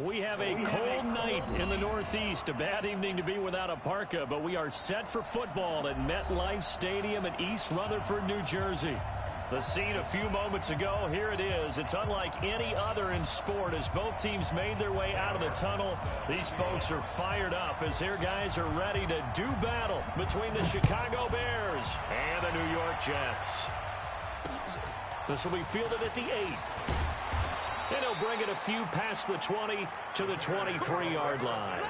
We have a cold night in the Northeast. A bad evening to be without a parka, but we are set for football at MetLife Stadium in East Rutherford, New Jersey. The scene a few moments ago, here it is. It's unlike any other in sport as both teams made their way out of the tunnel. These folks are fired up as their guys are ready to do battle between the Chicago Bears and the New York Jets. This will be fielded at the 8. And he'll bring it a few past the 20 to the 23-yard line.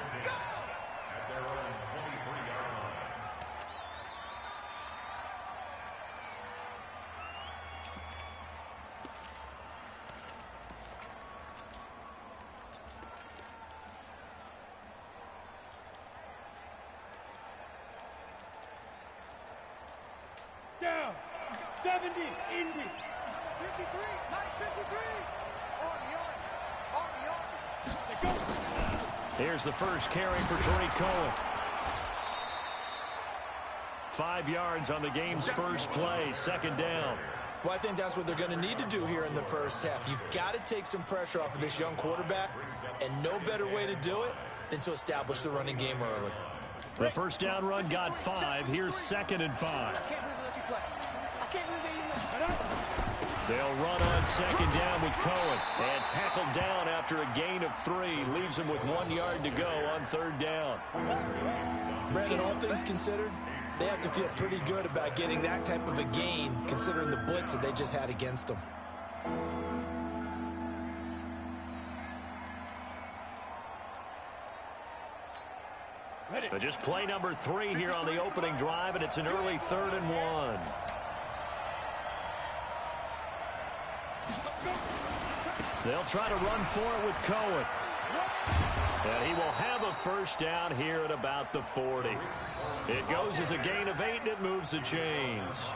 Down, 70, Indy. 53, 953. Here's the first carry for Tariq Cohen. 5 yards on the game's first play, second down. Well, I think that's what they're going to need to do here in the first half. You've got to take some pressure off of this young quarterback, and no better way to do it than to establish the running game early. The first down run got 5. Here's 2nd and 5. I can't believe they let you play. I can't believe they let you. They'll run on 2nd down with Cohen. And tackled down after a gain of 3. Leaves him with 1 yard to go on 3rd down. Brandon, all things considered, they have to feel pretty good about getting that type of a gain, considering the blitz that they just had against them. Just play number 3 here on the opening drive, and it's an early 3rd and 1. They'll try to run for it with Cohen. And he will have a first down here at about the 40. It goes as a gain of 8, and it moves the chains.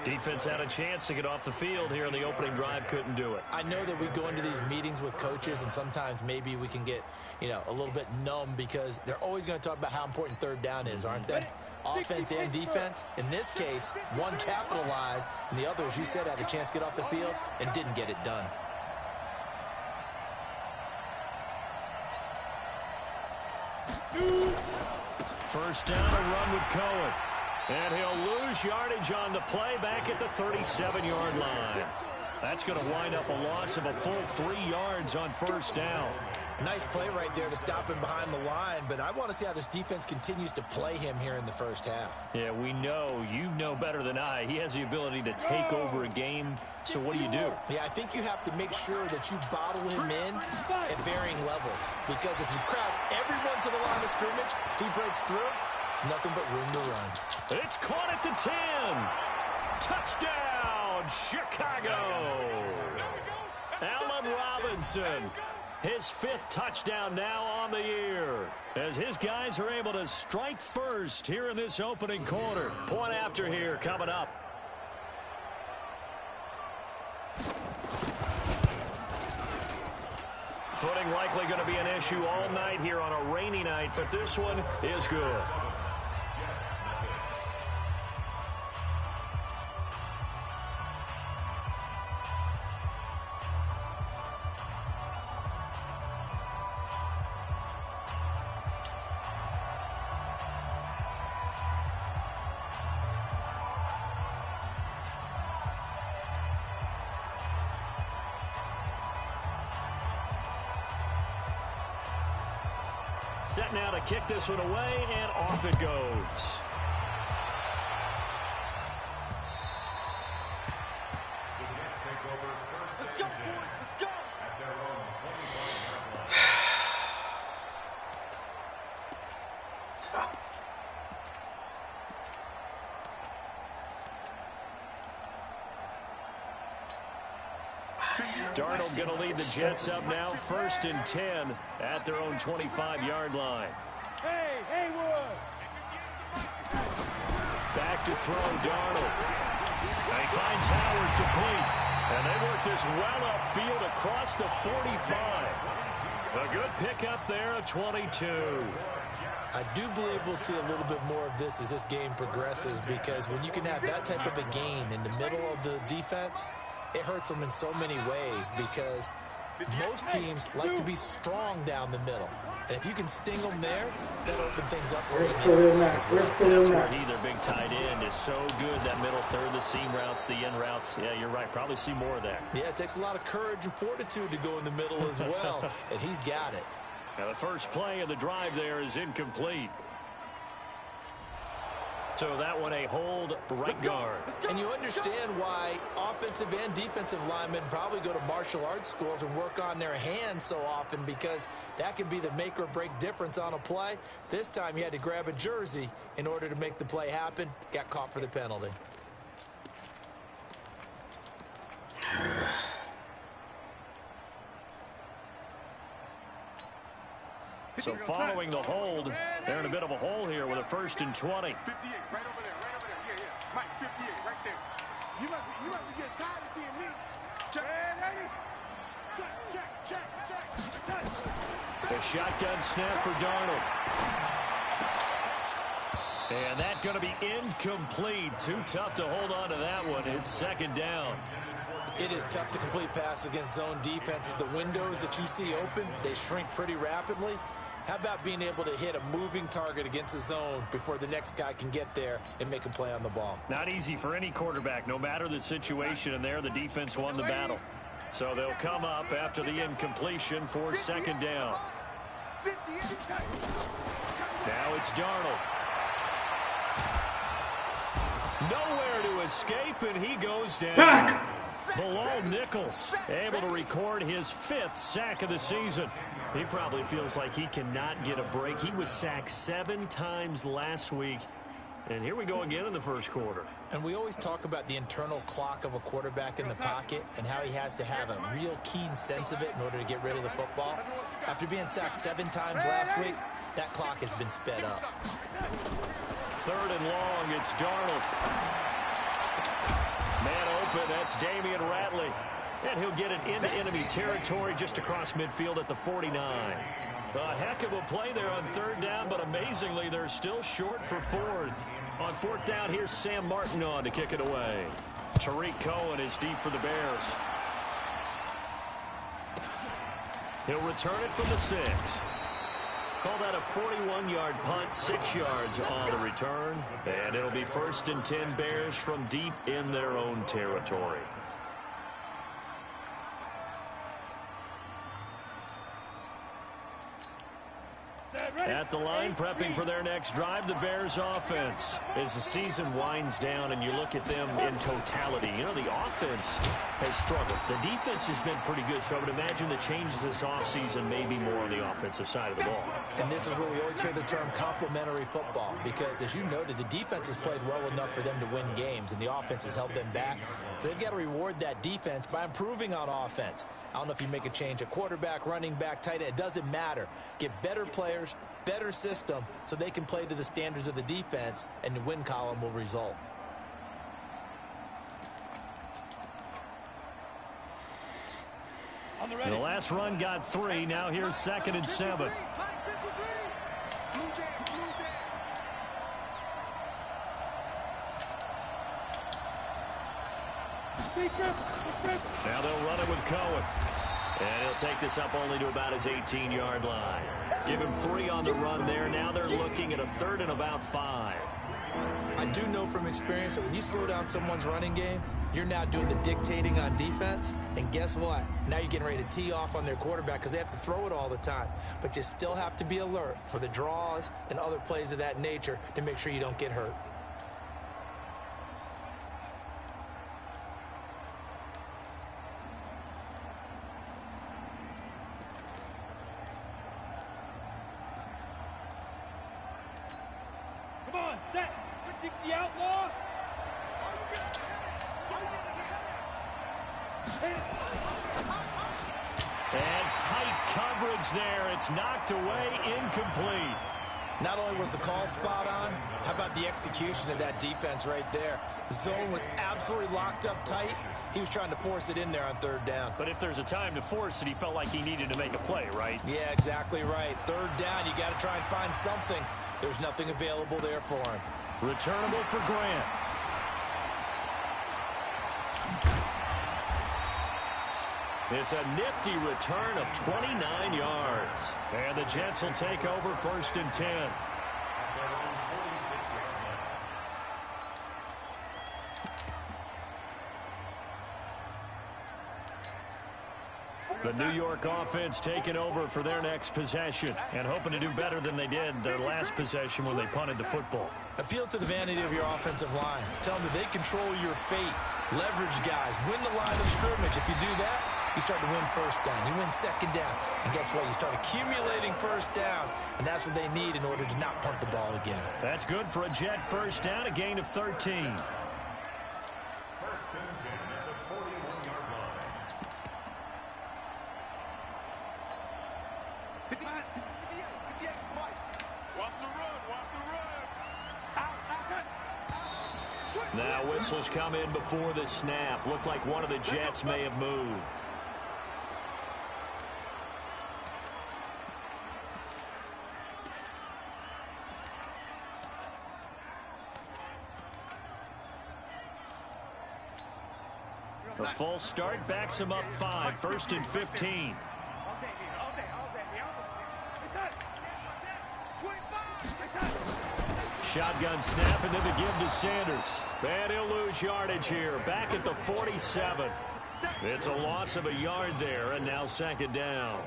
Defense had a chance to get off the field here in the opening drive, couldn't do it. I know that we go into these meetings with coaches, and sometimes maybe we can get, a little bit numb because they're always going to talk about how important 3rd down is, aren't they? Offense and defense. In this case, one capitalized, and the other, as you said, had a chance to get off the field and didn't get it done. First down, a run with Cohen. And he'll lose yardage on the play back at the 37-yard line. That's going to wind up a loss of a full 3 yards on first down. Nice play right there to stop him behind the line, but I want to see how this defense continues to play him here in the first half. Yeah, we know. You know better than I. He has the ability to take over a game, so what do you do? Yeah, I think you have to make sure that you bottle him in at varying levels, because if you crowd everyone to the line of scrimmage, if he breaks through, it's nothing but room to run. It's caught at the 10. Touchdown, Chicago. Allen Robinson. His 5th touchdown now on the year as his guys are able to strike first here in this opening quarter. Point after here coming up. Footing likely going to be an issue all night here on a rainy night, but this one is good. Set now to kick this one away, and off it goes. Let's go, boys. Let's go. Darnold going to lead the Jets up now, 1st and 10 at their own 25-yard line. Hey, Haywood. Back to throw, Darnold. And he finds Howard complete. And they work this well upfield across the 45. A good pickup there at 22. I do believe we'll see a little bit more of this as this game progresses, because when you can have that type of a gain in the middle of the defense, it hurts them in so many ways, because Most teams like to be strong down the middle. And if you can sting them there, that opens things up for Where's Khalil Mack? Where's Khalil Mack? Their big tight end is so good, that middle third, the seam routes, the in routes. Yeah, you're right. Probably see more of that. Yeah, it takes a lot of courage and fortitude to go in the middle as well, and he's got it. Now, the first play of the drive there is incomplete. So that one a hold right guard. And you understand why offensive and defensive linemen probably go to martial arts schools and work on their hands so often, because that can be the make or break difference on a play. This time he had to grab a jersey in order to make the play happen. Got caught for the penalty. So following the hold, they're in a bit of a hole here with a 1st and 20. 58, right over there, right over there. Yeah, yeah. Mike, 58, right there. You must be getting tired of seeing me. Check. The shotgun snap for Darnold. And that's going to be incomplete. Too tough to hold on to that one. It's 2nd down. It is tough to complete passes against zone defenses. The windows that you see open, they shrink pretty rapidly. How about being able to hit a moving target against a zone before the next guy can get there and make a play on the ball? Not easy for any quarterback, no matter the situation, and there the defense won the battle. So they'll come up after the incompletion for 2nd down. Now it's Darnold. Nowhere to escape, and he goes down. Back! Bilal Nichols able to record his 5th sack of the season. He probably feels like he cannot get a break. He was sacked 7 times last week. And here we go again in the first quarter. And we always talk about the internal clock of a quarterback in the pocket and how he has to have a real keen sense of it in order to get rid of the football. After being sacked 7 times last week, that clock has been sped up. 3rd and long, it's Darnold. Man open, that's Damian Ratley. And he'll get it into enemy territory just across midfield at the 49. A heck of a play there on 3rd down, but amazingly, they're still short for 4th. On 4th down, here's Sam Martin on to kick it away. Tariq Cohen is deep for the Bears. He'll return it from the 6. Call that a 41-yard punt, 6 yards on the return. And it'll be 1st and 10 Bears from deep in their own territory. At the line, prepping for their next drive, the Bears offense. As the season winds down and you look at them in totality, you know, the offense has struggled. The defense has been pretty good, so I would imagine the changes this offseason may be more on the offensive side of the ball. And this is where we always hear the term complementary football, because as you noted, the defense has played well enough for them to win games, and the offense has held them back. So they've got to reward that defense by improving on offense. I don't know if you make a change at quarterback, running back, tight end. It doesn't matter. Get better players, better system, so they can play to the standards of the defense, and the win column will result. The last run got 3. Now here's 2nd and 7. Now they'll run it with Cohen. And he'll take this up only to about his 18-yard line. Give him 3 on the run there. Now they're looking at a 3rd and about 5. I do know from experience that when you slow down someone's running game, you're now doing the dictating on defense. And guess what? Now you're getting ready to tee off on their quarterback because they have to throw it all the time. But you still have to be alert for the draws and other plays of that nature to make sure you don't get hurt. Set for 60 outlaw. And tight coverage there. It's knocked away, incomplete. Not only was the call spot on, how about the execution of that defense right there? The zone was absolutely locked up tight. He was trying to force it in there on 3rd down. But if there's a time to force it, he felt like he needed to make a play, right? Yeah, exactly right. 3rd down, you got to try and find something. There's nothing available there for him. Returnable for Grant. It's a nifty return of 29 yards. And the Jets will take over 1st and 10. The New York offense taking over for their next possession and hoping to do better than they did their last possession when they punted the football. Appeal to the vanity of your offensive line. Tell them that they control your fate. Leverage guys. Win the line of scrimmage. If you do that, you start to win 1st down. You win 2nd down. And guess what? You start accumulating 1st downs. And that's what they need in order to not punt the ball again. That's good for a Jet 1st down, a gain of 13. Now whistles come in before the snap. Looked like one of the Jets may have moved. The full start backs him up 5. 1st and 15. Shotgun snap, and then the give to Sanders. And he'll lose yardage here. Back at the 47. It's a loss of a yard there, and now 2nd down.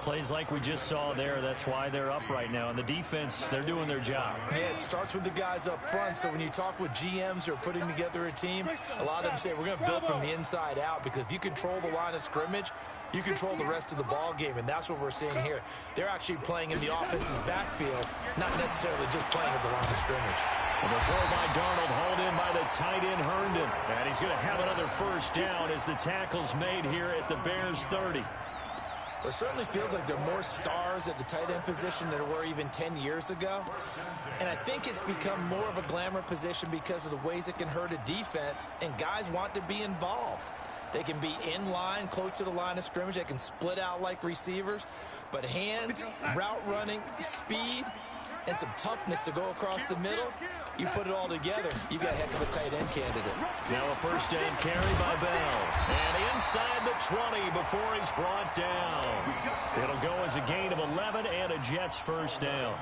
Plays like we just saw there. That's why they're up right now. And the defense, they're doing their job. Yeah, it starts with the guys up front. So when you talk with GMs who are putting together a team, a lot of them say we're going to build from the inside out, because if you control the line of scrimmage, you control the rest of the ball game, and that's what we're seeing here. They're actually playing in the offense's backfield, not necessarily just playing at the line of scrimmage. And the throw by Darnold, hauled in by the tight end Herndon. And he's going to have another 1st down as the tackle's made here at the Bears 30. It certainly feels like there are more stars at the tight end position than there were even 10 years ago. And I think it's become more of a glamour position because of the ways it can hurt a defense, and guys want to be involved. They can be in line, close to the line of scrimmage. They can split out like receivers. But hands, route running, speed, and some toughness to go across the middle, you put it all together, you got a heck of a tight end candidate. Now a 1st down carry by Bell. And inside the 20 before he's brought down. It'll go as a gain of 11 and a Jets 1st down.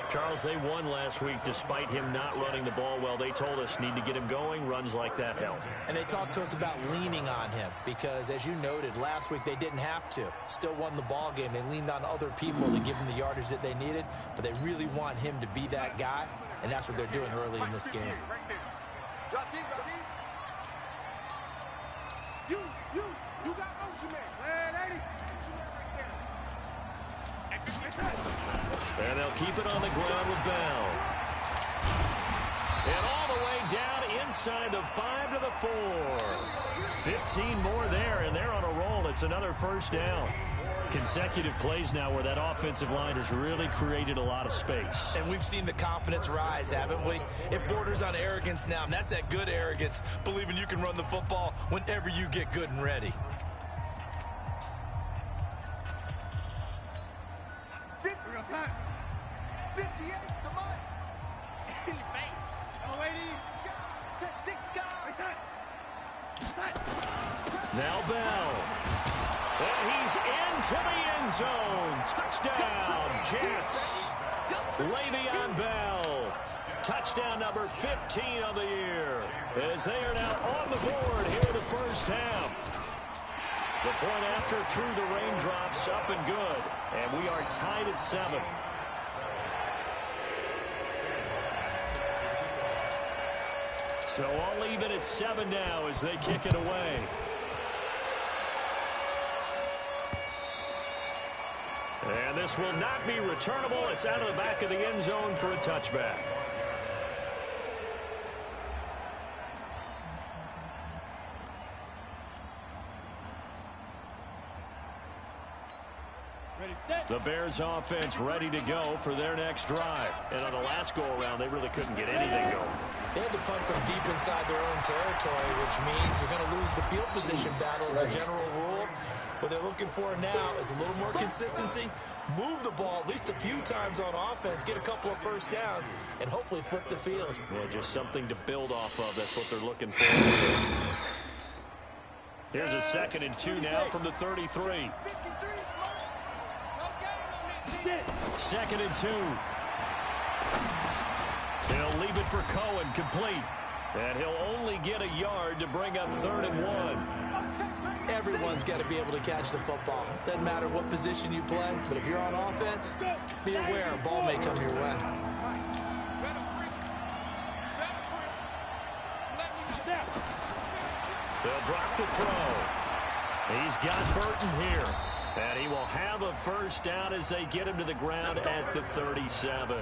Charles, they won last week despite him not running the ball well. They told us need to get him going. Runs like that help. And they talked to us about leaning on him because, as you noted, last week they didn't have to. Still won the ball game. They leaned on other people to give them the yardage that they needed, but they really want him to be that guy, and that's what they're doing early in this game. You got motion, man. And they'll keep it on the ground with Bell. And all the way down inside the 5 to the 4. 15 more there, and they're on a roll. It's another 1st down. Consecutive plays now where that offensive line has really created a lot of space. And we've seen the confidence rise, haven't we? It borders on arrogance now, and that's that good arrogance, believing you can run the football whenever you get good and ready. Now Bell. And he's into the end zone. Touchdown, Jets. Le'Veon Bell. Touchdown number 15 of the year. As they are now on the board here in the 1st half. The point after through the raindrops, up and good. And we are tied at 7. So all even at 7 now as they kick it away. And this will not be returnable. It's out of the back of the end zone for a touchback. The Bears offense ready to go for their next drive. And on the last go-around, they really couldn't get anything going. They had to punt from deep inside their own territory, which means they're going to lose the field position battle as a general rule. What they're looking for now is a little more consistency, move the ball at least a few times on offense, get a couple of 1st downs, and hopefully flip the field. Well, just something to build off of. That's what they're looking for. Here's a 2nd and 2 now from the 33. 2nd and 2. He'll leave it for Cohen, complete. And he'll only get a yard to bring up 3rd and 1. Everyone's got to be able to catch the football. Doesn't matter what position you play, but if you're on offense, be aware a ball may come your way. They'll drop the throw. He's got Burton here. And he will have a first down as they get him to the ground at the 37.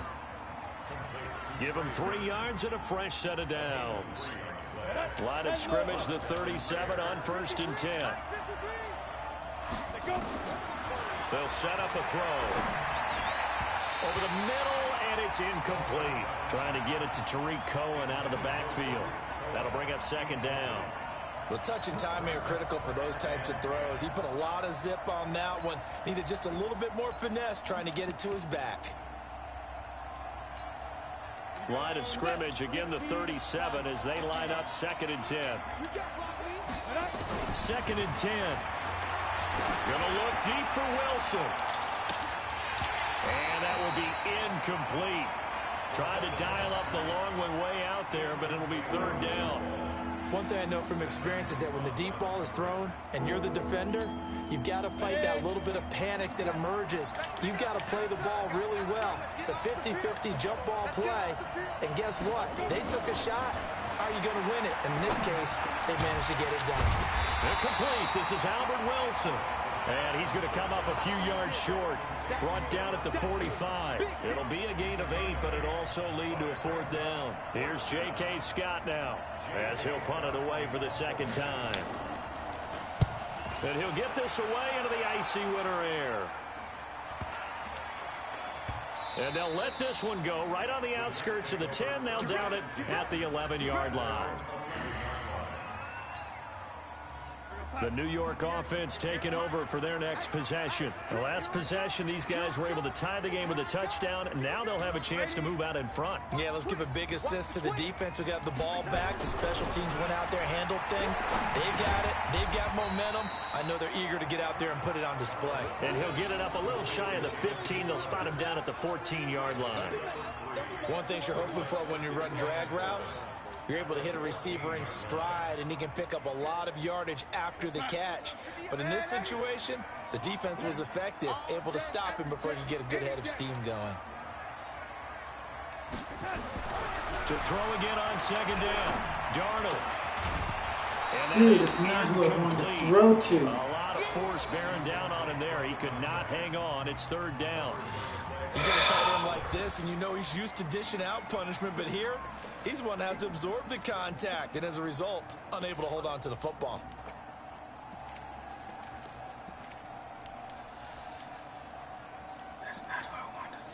Give him 3 yards and a fresh set of downs. Line of scrimmage, the 37 on 1st and 10. They'll set up a throw. Over the middle, and it's incomplete. Trying to get it to Tariq Cohen out of the backfield. That'll bring up 2nd down. Well, touch and timing are critical for those types of throws. He put a lot of zip on that one. Needed just a little bit more finesse trying to get it to his back. Line of scrimmage, again the 37 as they line up 2nd and 10. 2nd and 10. Gonna look deep for Wilson. And that will be incomplete. Trying to dial up the long one way out there, but it'll be 3rd down. One thing I know from experience is that when the deep ball is thrown and you're the defender, you've got to fight that little bit of panic that emerges. You've got to play the ball really well. It's a 50-50 jump ball play. And guess what? They took a shot. How are you going to win it? And in this case, they managed to get it done. Incomplete. This is Albert Wilson. And he's going to come up a few yards short. Brought down at the 45. It'll be a gain of 8, but it'll also lead to a 4th down. Here's J.K. Scott now, as he'll punt it away for the 2nd time. And he'll get this away into the icy winter air. And they'll let this one go right on the outskirts of the 10. They'll down it at the 11-yard line. The New York offense taking over for their next possession. The last possession, these guys were able to tie the game with a touchdown, and now they'll have a chance to move out in front. Yeah, let's give a big assist to the defense who got the ball back. The special teams went out there, handled things. They've got it. They've got momentum. I know they're eager to get out there and put it on display. And he'll get it up a little shy of the 15. They'll spot him down at the 14-yard line. One thing you're hoping for when you run drag routes, you're able to hit a receiver in stride, and he can pick up a lot of yardage after the catch. But in this situation, the defense was effective, able to stop him before he could get a good head of steam going. To throw again on 2nd down, Darnold. Dude, it's not who I wanted to throw to. A lot of force bearing down on him there. He could not hang on. It's 3rd down. You get a tight end like this, and you know he's used to dishing out punishment, but here, he's the one that has to absorb the contact, and as a result, unable to hold on to the football. That's not who I wanted to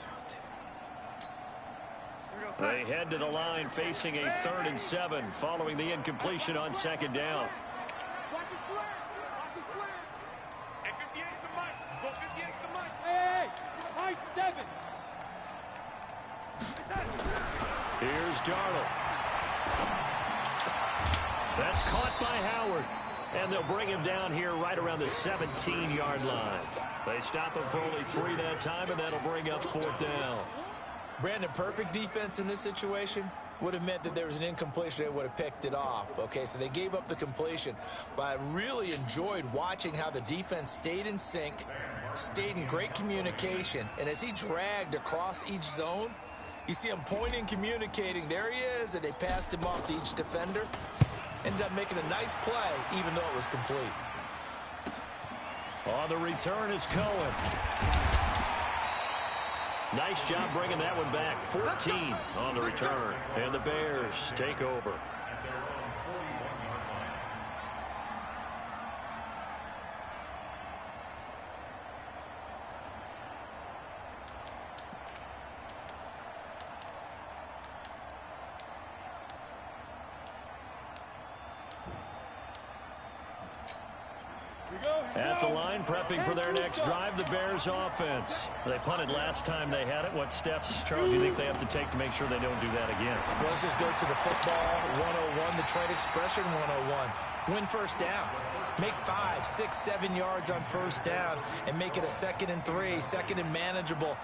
throw to. They head to the line facing a 3rd and 7 following the incompletion on 2nd down. Watch his flag. Watch his flag. And 58's the mic. Go 58's the mic. Hey, high 7. Here's Darnold. That's caught by Howard. And they'll bring him down here right around the 17-yard line. They stop him for only 3 that time, and that'll bring up 4th down. Brandon, perfect defense in this situation would have meant that there was an incompletion. They would have picked it off. Okay, so they gave up the completion. But I really enjoyed watching how the defense stayed in sync, stayed in great communication. And as he dragged across each zone, you see him pointing, communicating. There he is, and they passed him off to each defender. Ended up making a nice play, even though it was complete. On the return is Cohen. Nice job bringing that one back. 14 on the return. And the Bears take over. At the line, prepping for their next drive, the Bears offense. They punted last time they had it. What steps, Charles, do you think they have to take to make sure they don't do that again? Well, let's just go to the football 101, the trade expression 101. Win first down. Make 5, 6, 7 yards on first down and make it a 2nd and 3, 2nd and manageable.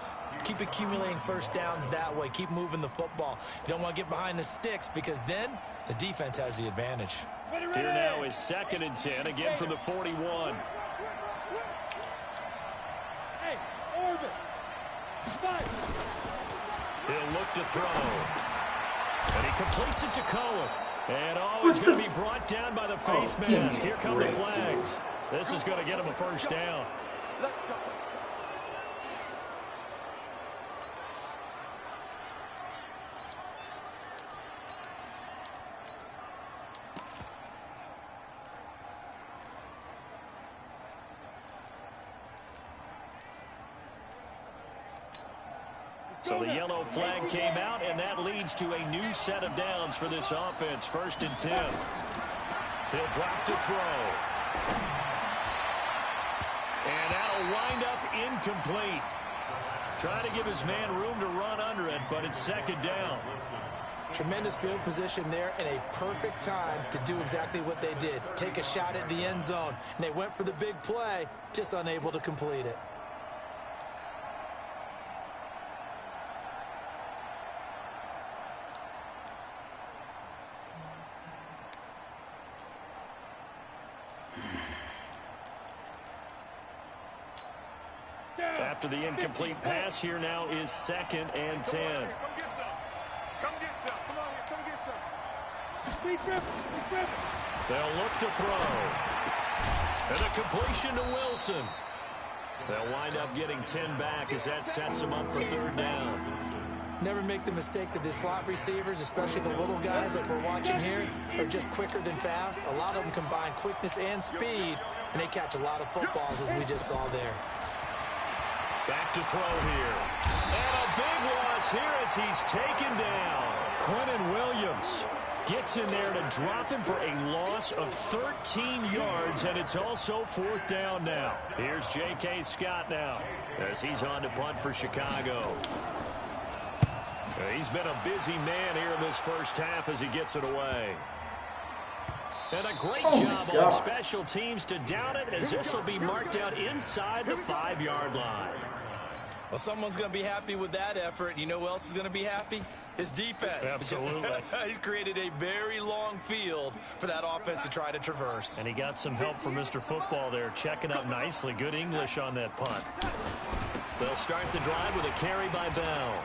Keep accumulating first downs that way. Keep moving the football. You don't want to get behind the sticks because then the defense has the advantage. Here now is 2nd and 10, again from the 41. Hey, orbit. He'll look to throw. And he completes it to Cohen. And he's going to be brought down by the face mask. Here come the flags. This is going to get him a first down. Let's go. So the yellow flag came out, and that leads to a new set of downs for this offense. 1st and 10. He'll drop to throw. And that'll wind up incomplete. Trying to give his man room to run under it, but it's 2nd down. Tremendous field position there and a perfect time to do exactly what they did. Take a shot at the end zone. And they went for the big play, just unable to complete it. After the incomplete pass, here now is 2nd and 10. Come get some. Come get some. Come on here. Come get some. Speed grip. They'll look to throw. And a completion to Wilson. They'll wind up getting 10 back as that sets them up for 3rd down. Never make the mistake that the slot receivers, especially the little guys like we're watching here, are just quicker than fast. A lot of them combine quickness and speed, and they catch a lot of footballs as we just saw there. Back to throw here. And a big loss here as he's taken down. Quentin Williams gets in there to drop him for a loss of 13 yards, and it's also 4th down now. Here's J.K. Scott now as he's on to punt for Chicago. He's been a busy man here in this first half as he gets it away. And a great job on special teams to down it as this will be marked out inside the 5-yard line. Well, someone's going to be happy with that effort. You know who else is going to be happy? His defense. Absolutely. He's created a very long field for that offense to try to traverse. And he got some help from Mr. Football there, checking up nicely. Good English on that punt. They'll start the drive with a carry by Bell.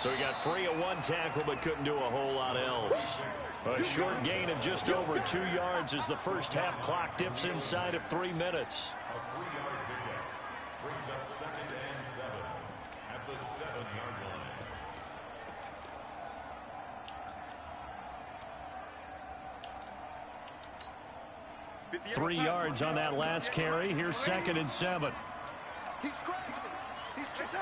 So he got free of 1 tackle but couldn't do a whole lot else. A short gain of just over 2 yards as the first half clock dips inside of 3 minutes. Brings up 2nd and 7 at the 7-yard line. 3 yards on that last carry. Here's 2nd and 7. He's crazy. He's crazy.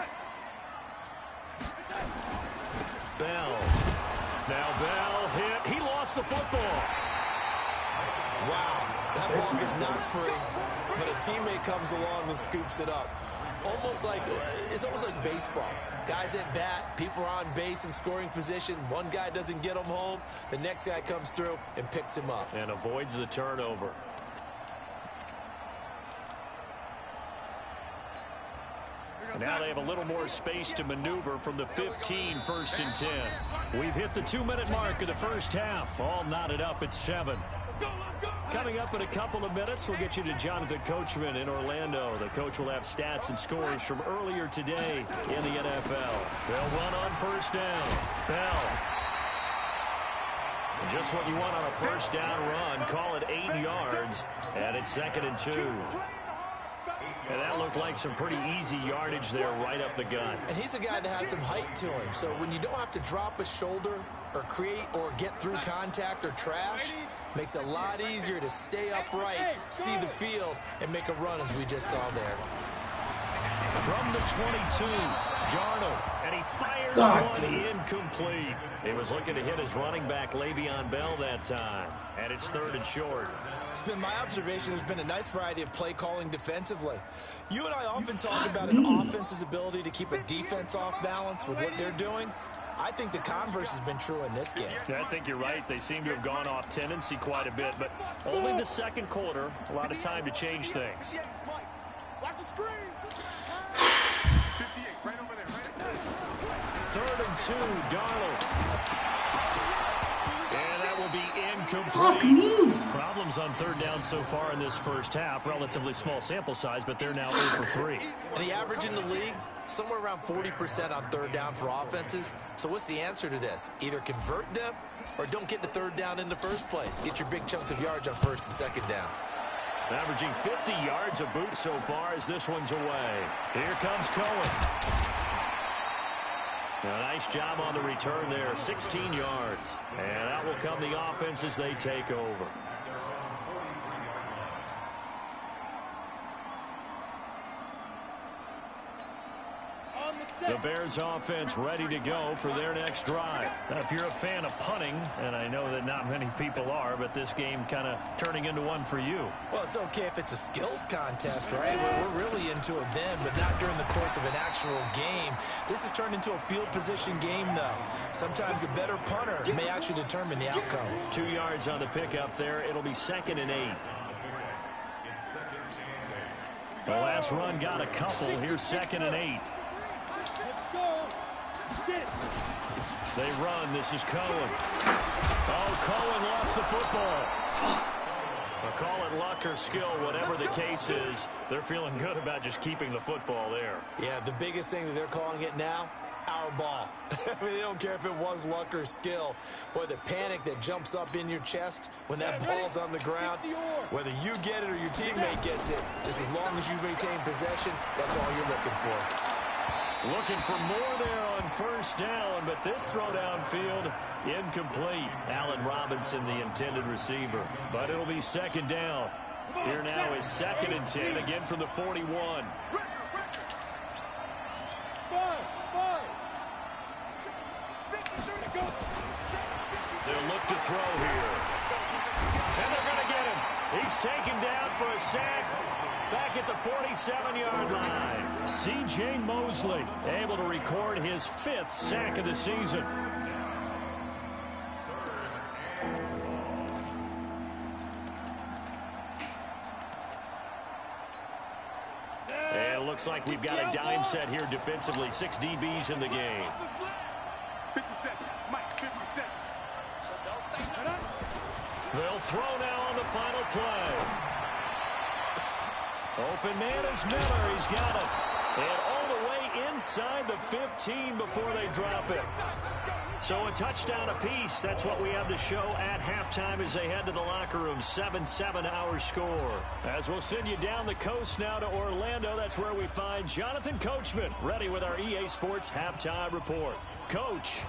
Bell. Now Bell hit. He lost the football. Wow. That ball is not free, but a teammate comes along and scoops it up. It's almost like baseball. Guys at bat, people are on base in scoring position. One guy doesn't get him home. The next guy comes through and picks him up. And avoids the turnover. Now they have a little more space to maneuver from the 15, 1st and 10. We've hit the 2-minute mark of the first half. All knotted up at 7. Coming up in a couple of minutes, we'll get you to Jonathan Coachman in Orlando. The coach will have stats and scores from earlier today in the NFL. They'll run on 1st down. Bell. Just what you want on a 1st down run. Call it 8 yards. And it's 2nd and 2. And that looked like some pretty easy yardage there right up the gut. And he's a guy that has some height to him. So when you don't have to drop a shoulder or create or get through contact or trash, makes it a lot easier to stay upright, see the field, and make a run as we just saw there. From the 22, Darnold, and he fires one incomplete. He was looking to hit his running back, Le'Veon Bell, that time. And it's 3rd and short. It's been my observation there's been a nice variety of play calling defensively. You and I often talk about an offense's ability to keep a defense off balance with what they're doing. I think the converse has been true in this game. Yeah, I think you're right. They seem to have gone off tendency quite a bit, but only the second quarter. A lot of time to change things. Watch the screen. 58, right over there, right? 3rd and 2, Darnold. And that will be Fuck incomplete. me. Problems on 3rd down so far in this first half. Relatively small sample size, but they're now 0 for 3. And the average in the league, somewhere around 40% on 3rd down for offenses. So what's the answer to this? Either convert them or don't get to 3rd down in the first place. Get your big chunks of yards on 1st and 2nd down. Averaging 50 yards a boot so far as this one's away. Here comes Cohen. A nice job on the return there, 16 yards. And that will come the offense as they take over. The Bears offense ready to go for their next drive. Now, if you're a fan of punting, and I know that not many people are, but this game kind of turning into one for you. Well, it's okay if it's a skills contest, right? We're really into it then, but not during the course of an actual game. This has turned into a field position game, though. Sometimes the better punter may actually determine the outcome. 2 yards on the pickup there. It'll be 2nd and 8. The last run got a couple. Here's 2nd and 8. They run. This is Cohen. Oh, Cohen lost the football. Well, call it luck or skill, whatever the case is. They're feeling good about just keeping the football there. Yeah, the biggest thing that they're calling it now, our ball. I mean, they don't care if it was luck or skill. Boy, the panic that jumps up in your chest when that ball's on the ground, whether you get it or your teammate gets it, just as long as you retain possession, that's all you're looking for. Looking for more there on 1st down, but this throw downfield incomplete. Allen Robinson, the intended receiver. But it'll be 2nd down. Here now is 2nd and 10, again from the 41. They'll look to throw here. And they're going to get him. He's taken down for a sack. Back at the 47-yard line. C.J. Mosley able to record his 5th sack of the season. And it looks like we've got a dime set here defensively. 6 DBs in the game. 57, Mike, 57. They'll throw now on the final play. Open man is Miller. He's got it. And all the way inside the 15 before they drop it. So a touchdown apiece. That's what we have to show at halftime as they head to the locker room. 7-7 our score. As we'll send you down the coast now to Orlando, that's where we find Jonathan Coachman ready with our EA Sports halftime report. Coach.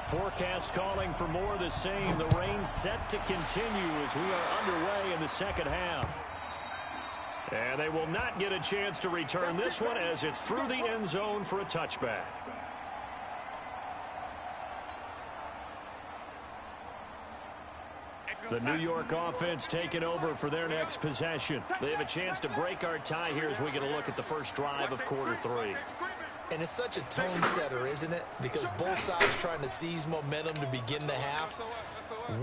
Forecast calling for more of the same. The rain set to continue as we are underway in the 2nd half. And they will not get a chance to return this one as it's through the end zone for a touchback. The New York offense taking over for their next possession. They have a chance to break our tie here as we get a look at the first drive of quarter 3. And it's such a tone setter, isn't it? Because both sides trying to seize momentum to begin the half.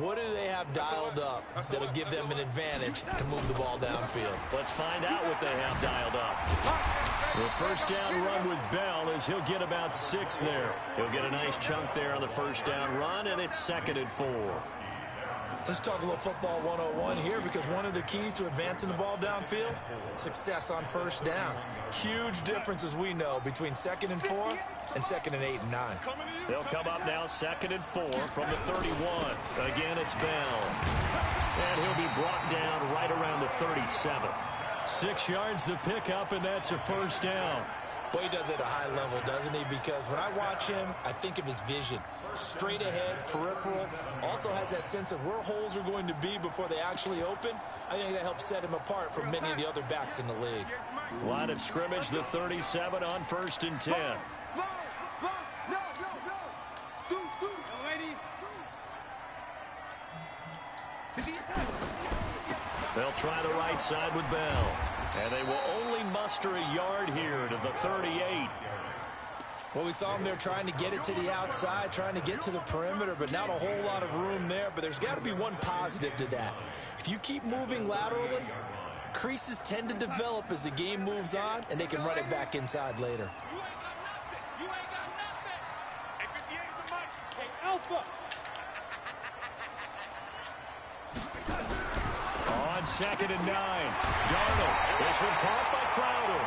What do they have dialed up that'll give them an advantage to move the ball downfield? Let's find out what they have dialed up. The 1st down run with Bell is he'll get about 6 there. He'll get a nice chunk there on the 1st down run, and it's 2nd and 4. Let's talk a little football 101 here, because one of the keys to advancing the ball downfield, success on 1st down. Huge difference, as we know, between 2nd and 4 and 2nd and 8 and 9. They'll come up now 2nd and 4 from the 31. Again, it's Bell. And he'll be brought down right around the 37. 6 yards the pickup, and that's a 1st down. Boy, he does it at a high level, doesn't he? Because when I watch him, I think of his vision. Straight ahead, peripheral, also has that sense of where holes are going to be before they actually open. I think that helps set him apart from many of the other backs in the league. Line of scrimmage, the 37 on 1st and 10. They'll try the right side with Bell. And they will only muster a yard here to the 38. Well, we saw them there trying to get it to the outside, trying to get to the perimeter, but not a whole lot of room there. But there's got to be one positive to that. If you keep moving laterally, creases tend to develop as the game moves on, and they can run it back inside later. You ain't got nothing. Hey, 58 is the mic. Hey, Alpha. On 2nd and 9. Darnold. This one caught by Crowder.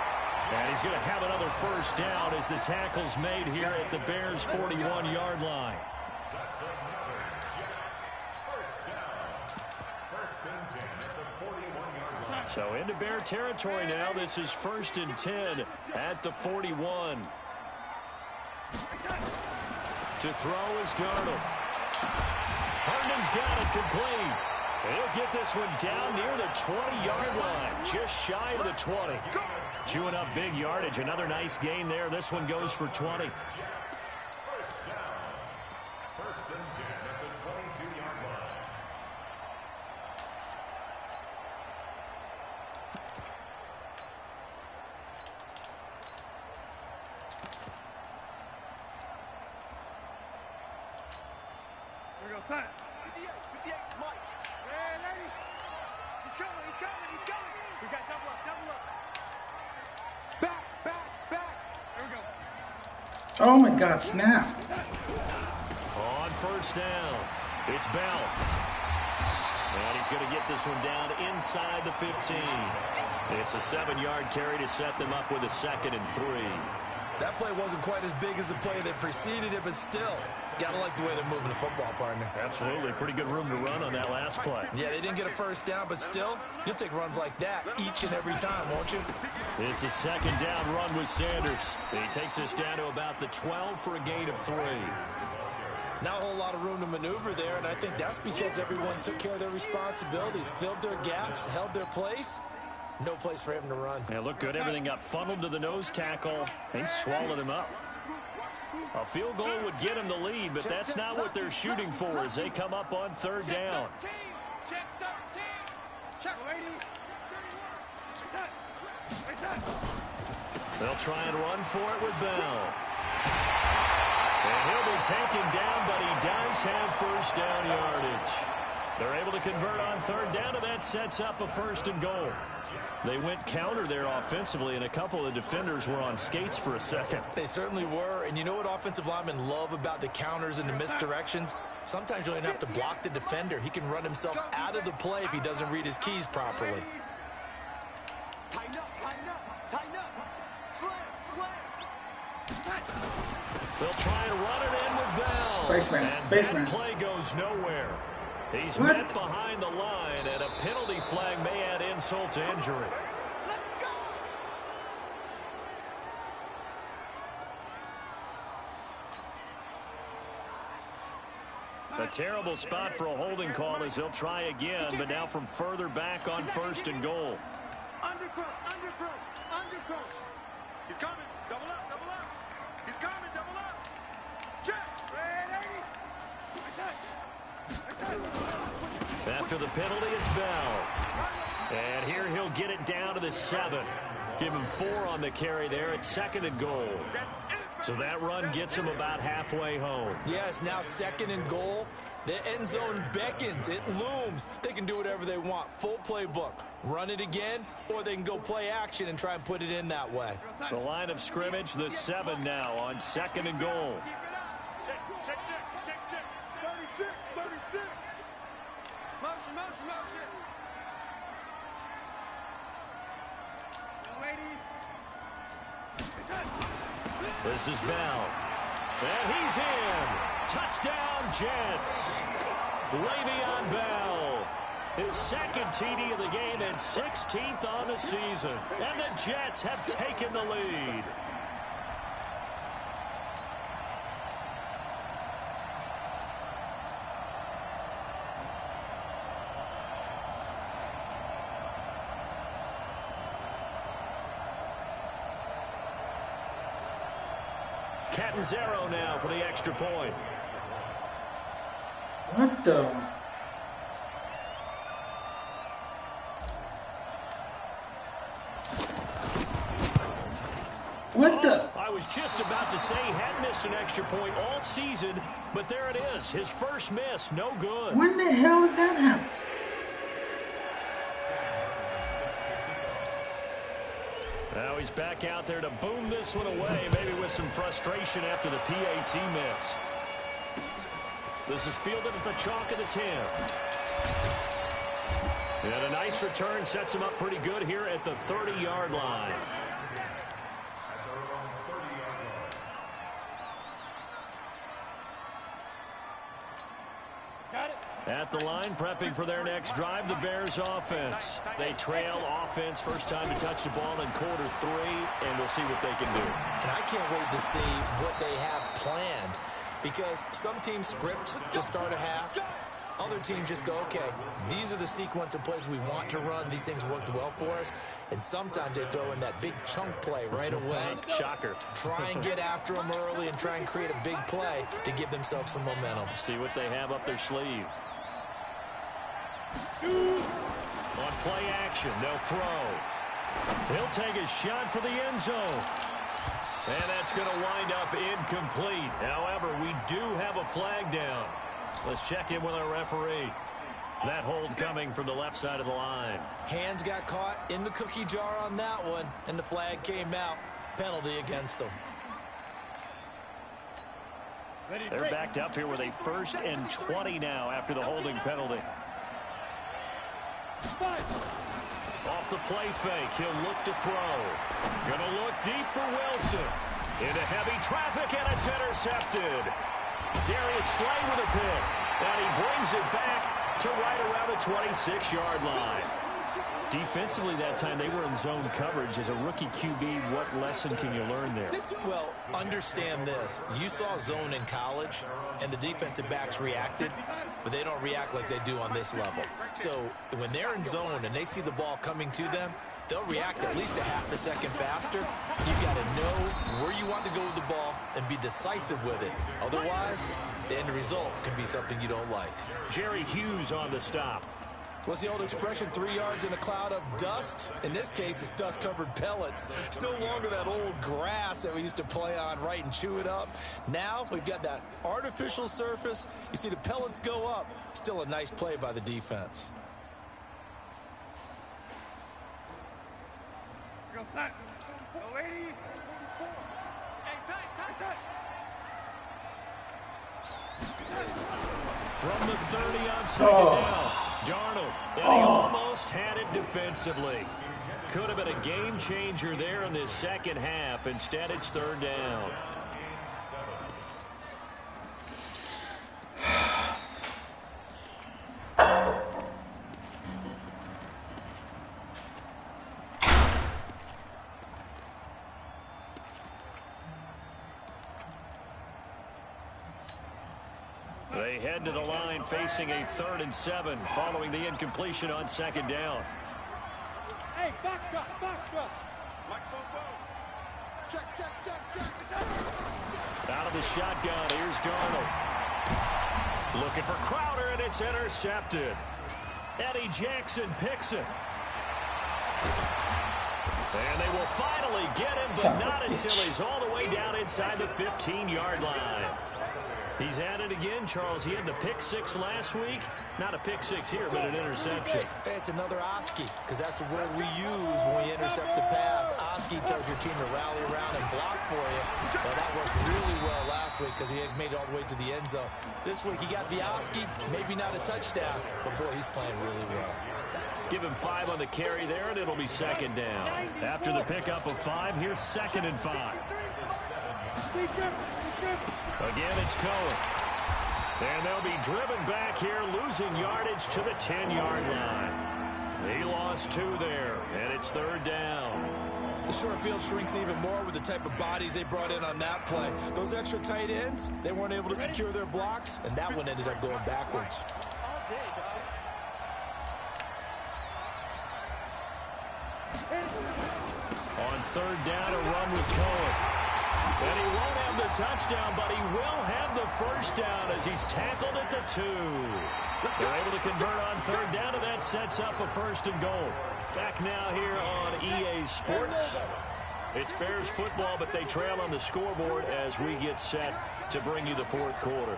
And he's going to have another first down as the tackle's made here at the Bears' 41-yard line. That's another Jets. First down. First and 10 at the 41-yard line. So into Bear territory now. This is 1st and 10 at the 41. To throw is Darnold. Herndon's got it complete. He'll get this one down near the 20-yard line, just shy of the 20. Chewing up big yardage. Another nice gain there. This one goes for 20. First down. First and 10 at the 22-yard line. Here we go, son. 58, Mike. Hey, lady. He's coming. We got double up. Back. There we go. Oh my God, snap. On first down, it's Bell. And he's going to get this one down inside the 15. It's a 7-yard carry to set them up with a 2nd and 3. That play wasn't quite as big as the play that preceded it, but still, gotta like the way they're moving the football, partner. Absolutely. Pretty good room to run on that last play. Yeah, they didn't get a first down, but still, you'll take runs like that each and every time, won't you? It's a 2nd down run with Sanders. He takes us down to about the 12 for a gain of 3. Not a whole lot of room to maneuver there, and I think that's because everyone took care of their responsibilities, filled their gaps, held their place. No place for him to run. Yeah, looked good. Everything got funneled to the nose tackle. He swallowed him up. A field goal would get him the lead, but that's not what they're shooting for as they come up on 3rd down. Check 13. Check 31. They'll try and run for it with Bell. And he'll be taken down, but he does have first down yardage. They're able to convert on 3rd down, and that sets up a 1st and goal. They went counter there offensively, and a couple of defenders were on skates for a second. They certainly were, and you know what offensive linemen love about the counters and the misdirections? Sometimes you don't even have to block the defender. He can run himself out of the play if he doesn't read his keys properly. Tighten up. Slam. They'll try and run it in with Bell. Face That mask. play goes nowhere. He's What? met behind the line, and a penalty flag may add insult to injury. A terrible spot for a holding call as they'll try again, but now from further back on 1st and goal. Undercross. He's coming. Double up. He's coming. Double up. Check. After the penalty, it's Bell. And here he'll get it down to the 7. Give him 4 on the carry there at 2nd and goal. So that run gets him about halfway home. Yeah, it's now 2nd and goal. The end zone beckons. It looms. They can do whatever they want. Full playbook. Run it again, or they can go play action and try and put it in that way. The line of scrimmage, the 7 now on 2nd and goal. Check. 36. Motion. Young lady. This is Bell. And he's in. Touchdown, Jets. Le'Veon Bell. His 2nd TD of the game and 16th on the season. And the Jets have taken the lead. Catanzaro now for the extra point. What the? missed an extra point all season, but there it is. His first miss, no good. When the hell did that happen? Now he's back out there to boom this one away, maybe with some frustration after the PAT miss. This is fielded at the chalk of the 10. And a nice return sets him up pretty good here at the 30-yard line. At the line, prepping for their next drive, the Bears offense. They trail offense, first time to touch the ball in quarter 3, and we'll see what they can do. And I can't wait to see what they have planned, because some teams script to start a half. Other teams just go, okay, these are the sequence of plays we want to run. These things worked well for us. And sometimes they throw in that big chunk play right away. Shocker. Try and get after them early and try and create a big play to give themselves some momentum. See what they have up their sleeve. On play action, they'll throw. He'll take a shot for the end zone. And that's going to wind up incomplete. However, we do have a flag down. Let's check in with our referee. That hold coming from the left side of the line. Hands got caught in the cookie jar on that one, and the flag came out. Penalty against them. They're backed up here with a 1st and 20 now after the holding penalty. Off the play fake, he'll look to throw. Gonna look deep for Wilson. Into heavy traffic, and it's intercepted. Darius Slay with a pick. And he brings it back to right around the 26-yard line. Defensively that time, they were in zone coverage. As a rookie QB, what lesson can you learn there? Well, understand this. You saw zone in college, and the defensive backs reacted, but they don't react like they do on this level. So when they're in zone and they see the ball coming to them, they'll react at least a half a second faster. You've got to know where you want to go with the ball and be decisive with it. Otherwise, the end result can be something you don't like. Jerry Hughes on the stop. What's the old expression, 3 yards in a cloud of dust? In this case, it's dust-covered pellets. It's no longer that old grass that we used to play on, right, and chew it up. Now we've got that artificial surface. You see the pellets go up. Still a nice play by the defense. Go, son. Go, lady. Hey, tight. From the 30 on second down. Darnold, and he almost had it defensively. Could have been a game changer there in this second half. Instead, it's 3rd down. They head to the line facing a 3rd and 7 following the incompletion on second down. Hey, box drop. Watch both. Check. Out of the shotgun, here's Darnold. Looking for Crowder, and it's intercepted. Eddie Jackson picks it. And they will finally get him, but not until he's all the way down inside the 15-yard line. He's at it again, Charles. He had the pick 6 last week. Not a pick 6 here, but an interception. Hey, it's another Oski, because that's the word we use when we intercept the pass. Oski tells your team to rally around and block for you. Well, that worked really well last week because he had made it all the way to the end zone. This week he got the Oski, maybe not a touchdown, but boy, he's playing really well. Give him 5 on the carry there, and it'll be 2nd down. After the pickup of 5, here's 2nd and 5. Again, it's Cohen. And they'll be driven back here, losing yardage to the 10-yard line. He lost 2 there, and it's 3rd down. The short field shrinks even more with the type of bodies they brought in on that play. Those extra tight ends, they weren't able to secure their blocks, and that one ended up going backwards. On 3rd down, a run with Cohen. And he won't have the touchdown, but he will have the 1st down as he's tackled at the 2. They're able to convert on 3rd down, and that sets up a 1st and goal. Back now here on EA Sports. It's Bears football, but they trail on the scoreboard as we get set to bring you the fourth quarter.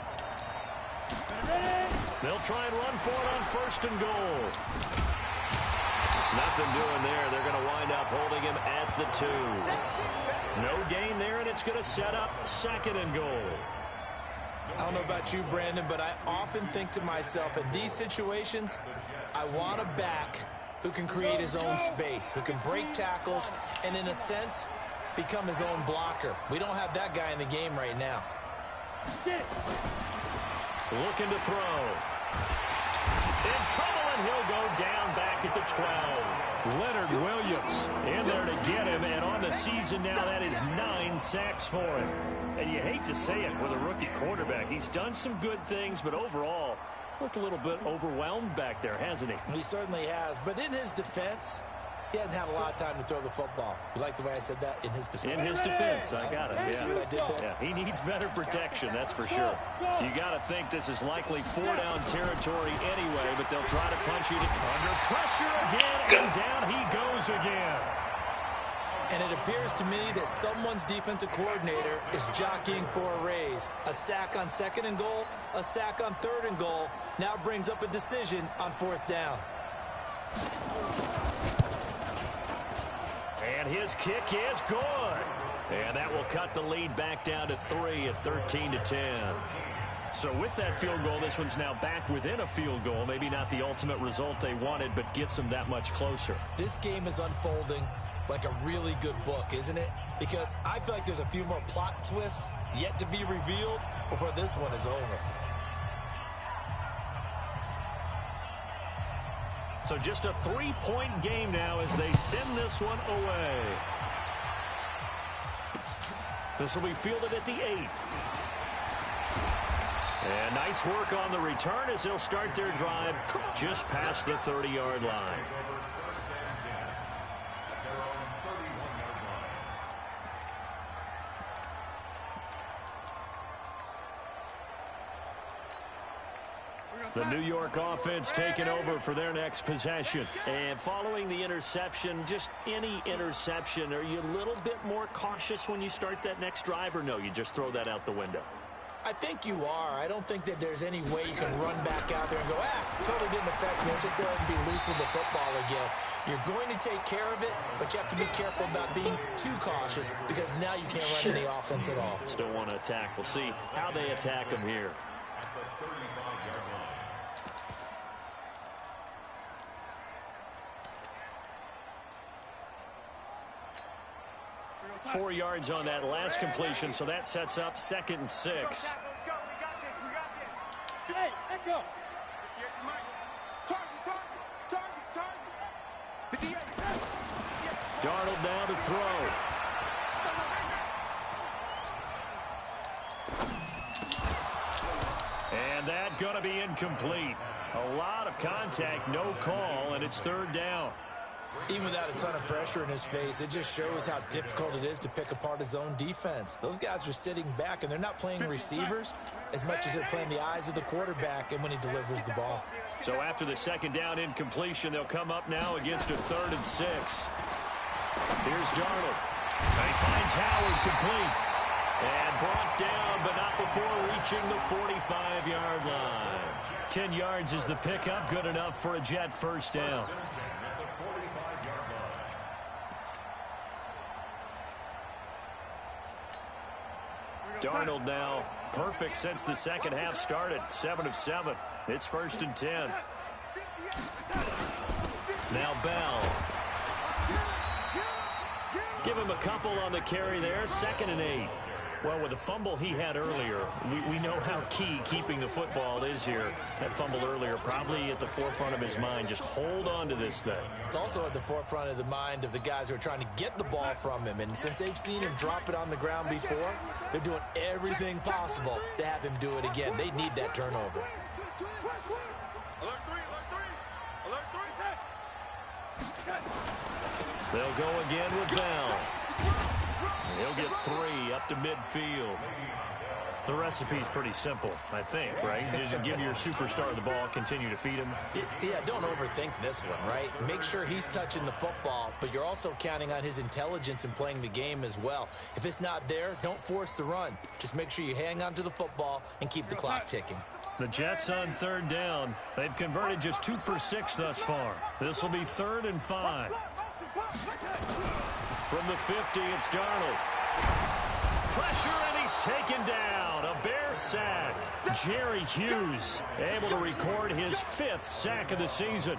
They'll try and run for it on 1st and goal. Nothing doing there. They're going to wind up holding him at the 2. No gain there, and it's going to set up 2nd and goal. I don't know about you, Brandon, but I often think to myself, in these situations, I want a back who can create his own space, who can break tackles, and in a sense, become his own blocker. We don't have that guy in the game right now. Looking to throw. In trouble, and he'll go down back at the 12. Leonard Williams in there to get him, and on the season now, that is 9 sacks for him. And you hate to say it with a rookie quarterback. He's done some good things, but overall, looked a little bit overwhelmed back there, hasn't he? He certainly has, but in his defense, he hasn't had a lot of time to throw the football. You like the way I said that? In his defense. In his defense, I got it. See what I did there? Yeah, he needs better protection, that's for sure. You got to think this is likely 4-down territory anyway, but they'll try to punch you under pressure again, and down he goes again. And it appears to me that someone's defensive coordinator is jockeying for a raise. A sack on 2nd and goal, a sack on 3rd and goal, now brings up a decision on 4th down. And his kick is good. And that will cut the lead back down to 3 at 13-10. So with that field goal, this one's now back within a field goal. Maybe not the ultimate result they wanted, but gets them that much closer. This game is unfolding like a really good book, isn't it? Because I feel like there's a few more plot twists yet to be revealed before this one is over. So just a 3-point game now as they send this one away. This will be fielded at the 8. And nice work on the return as they'll start their drive just past the 30-yard line. The New York offense taking over for their next possession. And following the interception, just any interception, are you a little bit more cautious when you start that next drive, or no, you just throw that out the window? I think you are. I don't think that there's any way you can run back out there and go, totally didn't affect me. Let's just go ahead and be loose with the football again. You're going to take care of it, but you have to be careful about being too cautious because now you can't run any offense at all. Still want to attack. We'll see how they attack them here. 4 yards on that last completion, so that sets up 2nd and 6. We got this. Hey, let go. Darnold now to throw. And that going to be incomplete. A lot of contact, no call, and it's 3rd down. Even without a ton of pressure in his face, it just shows how difficult it is to pick apart his own defense. Those guys are sitting back, and they're not playing receivers as much as they're playing the eyes of the quarterback and when he delivers the ball. So after the 2nd down incompletion, they'll come up now against a 3rd and 6. Here's Darnold. And he finds Howard complete. And brought down, but not before reaching the 45-yard line. 10 yards is the pickup. Good enough for a Jet 1st down. Darnold now perfect since the second half started. 7 of 7. It's 1st and 10. Now Bell. Give him a couple on the carry there. 2nd and 8. Well, with the fumble he had earlier, we know how key keeping the football is here. That fumble earlier probably at the forefront of his mind. Just hold on to this thing. It's also at the forefront of the mind of the guys who are trying to get the ball from him. And since they've seen him drop it on the ground before, they're doing everything possible to have him do it again. They need that turnover. They'll go again with Bell. He'll get 3 up to midfield. The recipe's pretty simple, I think, right? Just give your superstar the ball, continue to feed him. Yeah, don't overthink this one, right? Make sure he's touching the football, but you're also counting on his intelligence in playing the game as well. If it's not there, don't force the run. Just make sure you hang on to the football and keep the clock ticking. The Jets on third down. They've converted just 2 for 6 thus far. This will be 3rd and 5. From the 50, it's Darnold. Pressure, and he's taken down. A Bear sack. Jerry Hughes able to record his 5th sack of the season.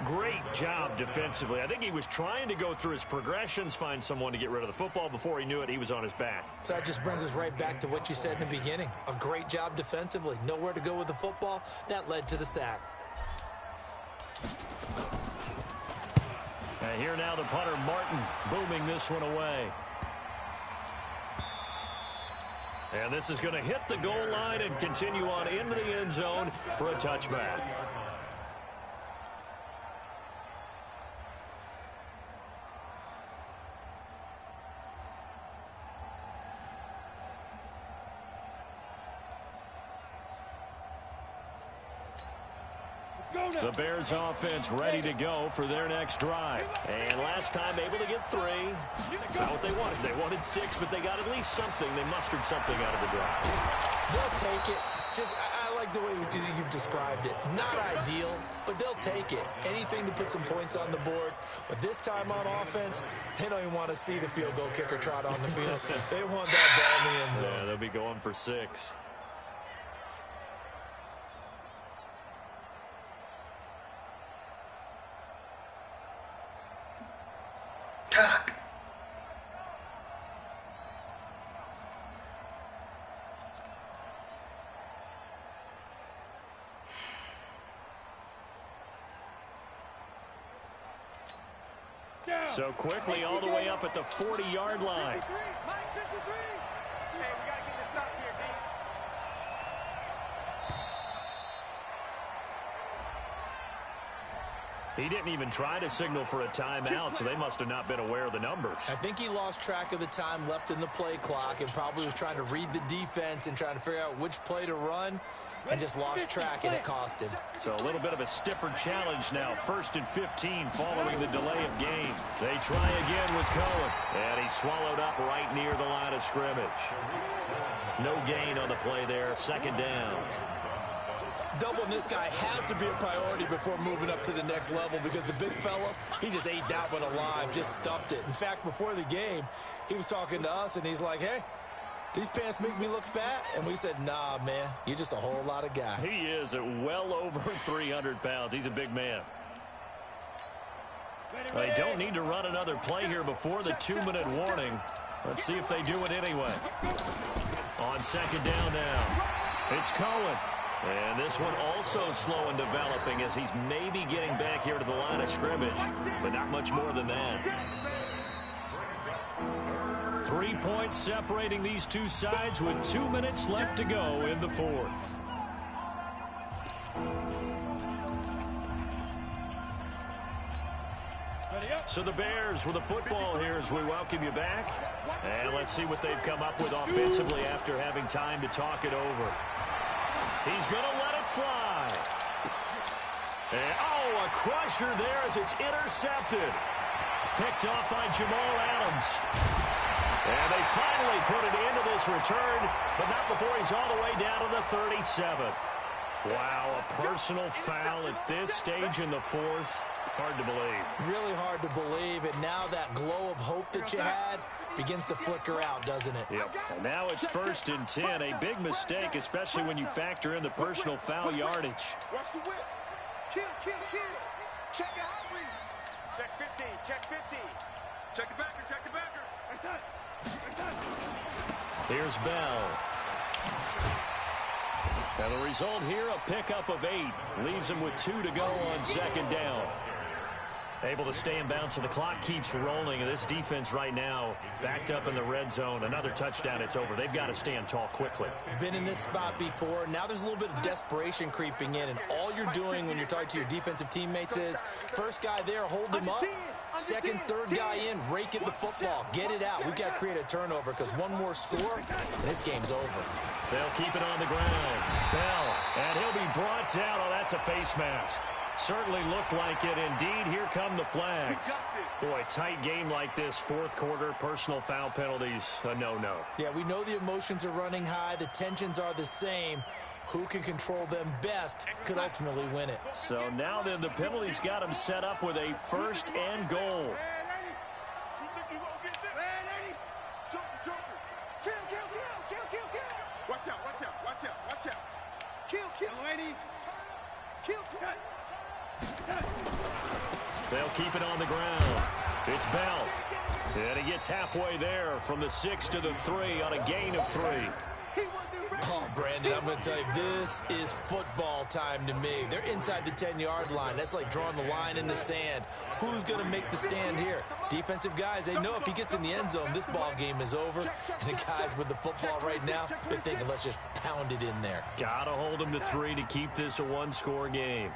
Great job defensively. I think he was trying to go through his progressions, find someone to get rid of the football. Before he knew it, he was on his back. So that just brings us right back to what you said in the beginning. A great job defensively. Nowhere to go with the football. That led to the sack. And here now the punter, Martin, booming this one away. And this is going to hit the goal line and continue on into the end zone for a touchback. The Bears offense ready to go for their next drive. And last time able to get 3. That's not what they wanted. They wanted 6, but they got at least something. They mustered something out of the drive. They'll take it. I like the way you've described it. Not ideal, but they'll take it. Anything to put some points on the board. But this time on offense, they don't even want to see the field goal kicker trot on the field. They want that ball in the end zone. Yeah, they'll be going for 6. Cock. So quickly all the way up at the 40-yard line. Hey, we got to get this stop here, D. He didn't even try to signal for a timeout, so they must have not been aware of the numbers. I think he lost track of the time left in the play clock and probably was trying to read the defense and trying to figure out which play to run and just lost track, and it cost him. So a little bit of a stiffer challenge now. 1st and 15 following the delay of game. They try again with Cohen, and he's swallowed up right near the line of scrimmage. No gain on the play there. 2nd down. Doubling this guy has to be a priority before moving up to the next level because the big fella, he just ate that one alive, just stuffed it. In fact, before the game, he was talking to us, and he's like, hey, these pants make me look fat? And we said, nah, man, you're just a whole lot of guy. He is at well over 300 pounds. He's a big man. They don't need to run another play here before the 2-minute warning. Let's see if they do it anyway. On 2nd down now, it's Cohen. And this one also slow in developing as he's maybe getting back here to the line of scrimmage, but not much more than that. 3 points separating these two sides with 2 minutes left to go in the 4th. So the Bears with the football here as we welcome you back. And let's see what they've come up with offensively after having time to talk it over. He's going to let it fly. And, a crusher there as it's intercepted. Picked off by Jamal Adams. And they finally put it into this return, but not before he's all the way down to the 37th. Wow, a personal foul at this stage in the 4th. Hard to believe. Really hard to believe, and now that glow of hope that you had begins to flicker out, doesn't it? Yep. And now it's 1st and 10. A big mistake, especially when you factor in the personal foul yardage. Watch the whip. Kill. Check the hot read. Check 15, check 15. Check the backer. Here's Bell. And the result here, a pickup of 8. Leaves him with 2 to go on 2nd down. Able to stay in bounds, so the clock keeps rolling. And this defense right now backed up in the red zone. Another touchdown, it's over. They've got to stand tall quickly. Been in this spot before. Now there's a little bit of desperation creeping in, and all you're doing when you're talking to your defensive teammates is first guy there, hold him up. Second, third guy in, rake at the football. Get it out. We've got to create a turnover because one more score, and this game's over. They'll keep it on the ground. Bell, and he'll be brought down. Oh, that's a face mask. Certainly looked like it. Indeed, here come the flags. Boy, tight game like this, fourth quarter, personal foul penalties, a no-no. Yeah, we know the emotions are running high. The tensions are the same. Who can control them best could ultimately win it. So now then, the penalties got him set up with a first and goal. Watch out, watch out, watch out, watch out. Kill, lady. Kill. They'll keep it on the ground. It's Bell. And he gets halfway there from the 6 to the 3 on a gain of 3. Oh, Brandon, I'm going to tell you, this is football time to me. They're inside the 10-yard line. That's like drawing the line in the sand. Who's going to make the stand here? Defensive guys, they know if he gets in the end zone, this ball game is over. And the guys with the football right now, they're thinking, let's just pound it in there. Got to hold him to 3 to keep this a one-score game.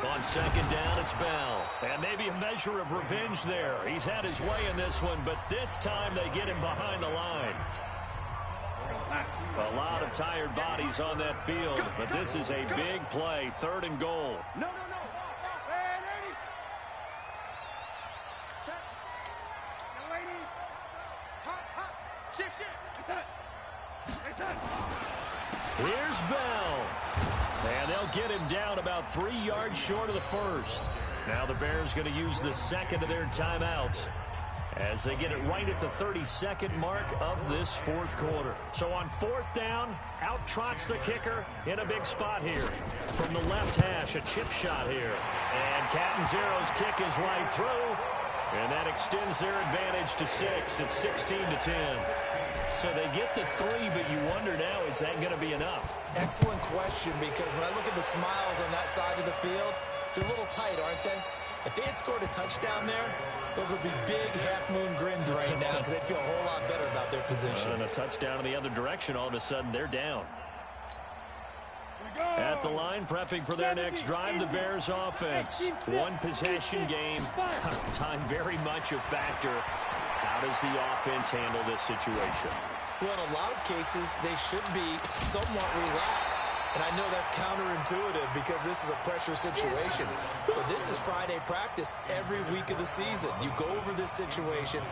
On second down, it's Bell. And maybe a measure of revenge there. He's had his way in this one, but this time they get him behind the line. A lot of tired bodies on that field, but this is a big play, 3rd and goal. No. Here's Bell. And they'll get him down about 3 yards short of the first. Now the Bears going to use the second of their timeouts as they get it right at the 32nd mark of this fourth quarter. So on 4th down, out trots the kicker in a big spot here. From the left hash, a chip shot here. And Catanzaro's kick is right through. And that extends their advantage to 6. It's 16 to 10. So they get to 3, but you wonder now, is that going to be enough? Excellent question, because when I look at the smiles on that side of the field, they're a little tight, aren't they? If they had scored a touchdown there, those would be big half-moon grins right now because they'd feel a whole lot better about their position. And a touchdown in the other direction, all of a sudden they're down. At the line, prepping for their next drive, the Bears offense. One possession game. Time very much a factor. How does the offense handle this situation? Well, in a lot of cases, they should be somewhat relaxed. And I know that's counterintuitive because this is a pressure situation. But this is Friday practice every week of the season. You go over this situation,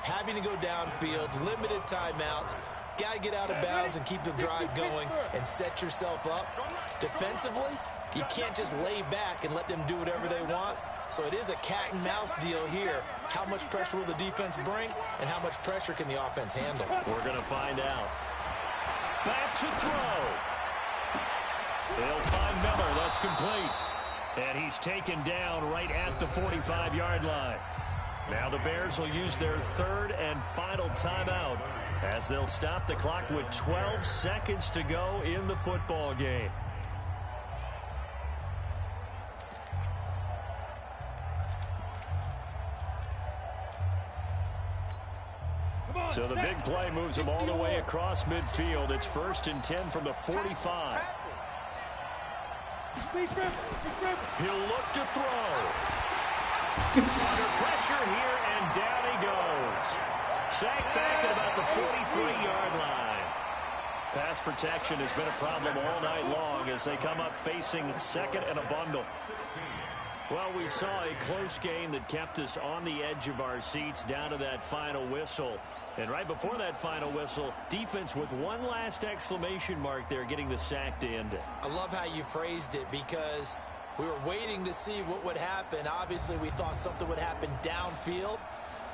having to go downfield, limited timeouts, got to get out of bounds and keep the drive going and set yourself up. Defensively, you can't just lay back and let them do whatever they want. So it is a cat and mouse deal here. How much pressure will the defense bring, and how much pressure can the offense handle? We're going to find out. Back to throw. They'll find Miller. That's complete. And he's taken down right at the 45-yard line. Now the Bears will use their 3rd and final timeout as they'll stop the clock with 12 seconds to go in the football game. So the big play moves him all the way across midfield. It's 1st and 10 from the 45. He'll look to throw. Under pressure here, and down he goes. Sacked back at about the 43-yard line. Pass protection has been a problem all night long as they come up facing 2nd and a bundle. Well, we saw a close game that kept us on the edge of our seats down to that final whistle. And right before that final whistle, defense with one last exclamation mark there, getting the sack to end it. I love how you phrased it because we were waiting to see what would happen. Obviously, we thought something would happen downfield.